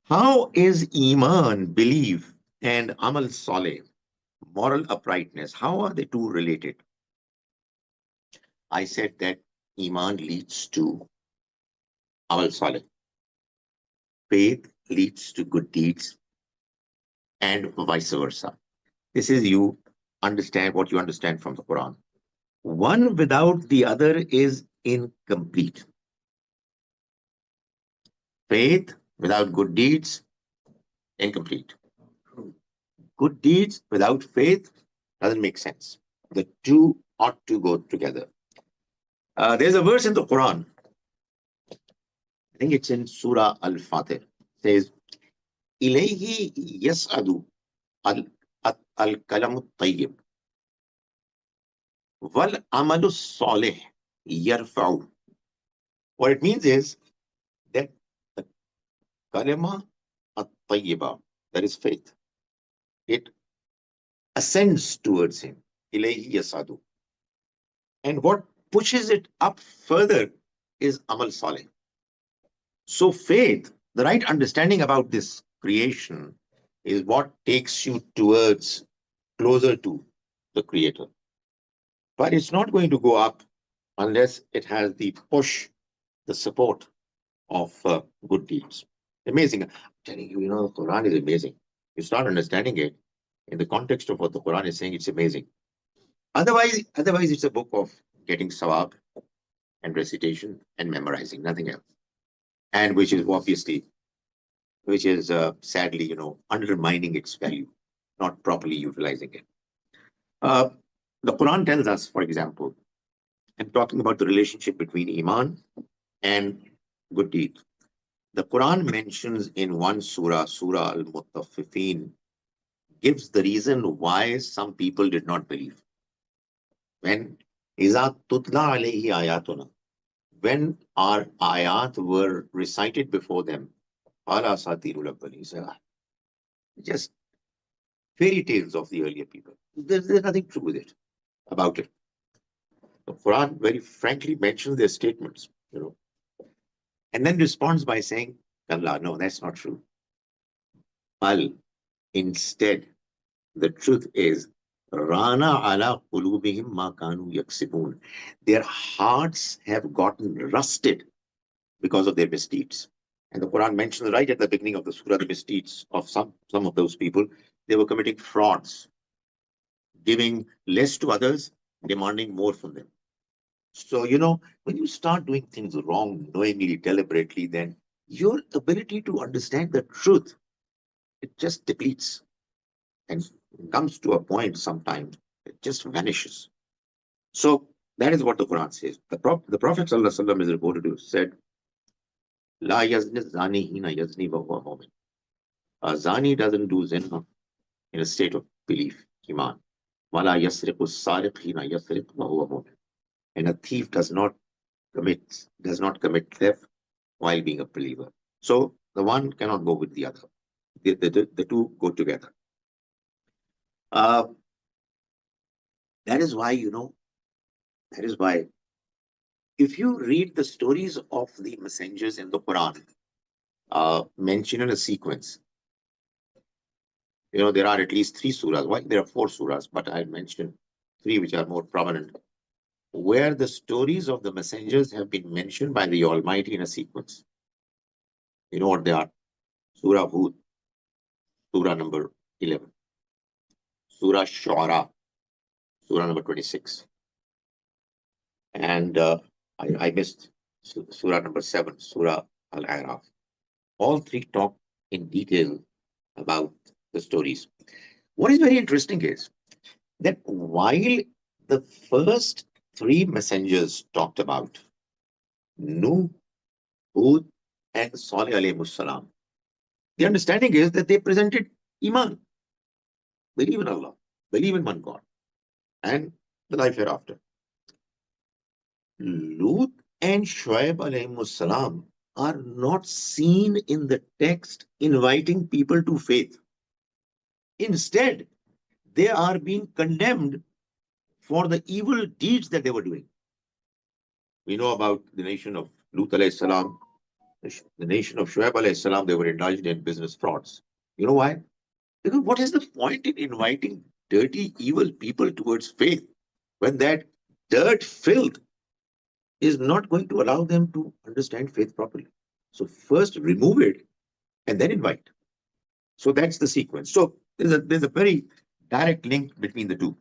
How is Iman, belief, and Amal Saleh, moral uprightness, how are the two related? I said that Iman leads to Amal Saleh, faith leads to good deeds, and vice versa. This is you understand what you understand from the Quran. One without the other is incomplete. Faith without good deeds, incomplete. Good deeds without faith doesn't make sense. The two ought to go together. There's a verse in the Quran, I think it's in Surah Al-Fatih, says, إِلَيْهِ يَسْعَدُ الْكَلَمُ الطَّيِّبُ وَالْعَمَلُ الصَّالِحُ يَرْفَعُ. What it means is that the kalima at-tayyiba, that is faith, it ascends towards him. إِلَيْهِ يَسْعَدُ. And what pushes it up further is amal salih. So faith, the right understanding about this creation, is what takes you towards closer to the creator. But it's not going to go up unless it has the push, the support of good deeds. Amazing. I'm telling you, the Quran is amazing. You start understanding it in the context of what the Quran is saying, it's amazing. Otherwise, it's a book of getting sawab and recitation and memorizing, nothing else. And which is obviously, which is sadly, undermining its value, not properly utilizing it. Uh, the Quran tells us, for example, and talking about the relationship between Iman and good deeds. The Quran mentions in one surah, Surah Al-Mutaffifin, gives the reason why some people did not believe. When إِذَا تُتْلَى عَلَيْهِ آيَاتُنَا, when our ayat were recited before them, قَالَ أَسَاطِيرُ الْأَوَّلِينَ, just fairy tales of the earlier people. There's nothing true with it, about it. The Quran very frankly mentions their statements, and then responds by saying, Allah, no, that's not true. Al, instead, the truth is, Rana ala qulubihim ma kanu yaksibun. Their hearts have gotten rusted because of their misdeeds. And the Quran mentions right at the beginning of the surah the misdeeds of some of those people. They were committing frauds, giving less to others, demanding more from them. So, when you start doing things wrong, knowingly, deliberately, then your ability to understand the truth, it just depletes and comes to a point sometimes, it just vanishes. So that is what the Quran says. The Prophet ﷺ is reported to have said, La yazni zani hina yazni wa huwa mu'min. A zani doesn't do zina in a state of belief, iman. Wala yasriqu sariq hina yasriq wa huwa mu'min. And a thief does not commit theft while being a believer. So the one cannot go with the other. The two go together. Uh, that is why, if you read the stories of the messengers in the Quran, mentioned in a sequence, there are at least three surahs. Well, there are four surahs, but I mentioned three which are more prominent, where the stories of the messengers have been mentioned by the Almighty in a sequence. You know what they are? Surah Hud, Surah number 11. Surah Shu'ara, Surah number 26. And I missed Surah number 7, Surah Al-A'raf. All three talk in detail about the stories. What is very interesting is that while the first three messengers talked about, Nuh, Hud, and Salih alayhi salam, the understanding is that they presented Iman, believe in Allah, believe in one God, and the life hereafter. Lut and Shuaib alayhi salam are not seen in the text inviting people to faith. Instead, they are being condemned for the evil deeds that they were doing. We know about the nation of Lut alayhi salam, The nation of Shuaib alayhi salam, they were indulged in business frauds. You know why? Because what is the point in inviting dirty, evil people towards faith when that dirt, filth is not going to allow them to understand faith properly? So first remove it and then invite. So that's the sequence. So there's a very direct link between the two.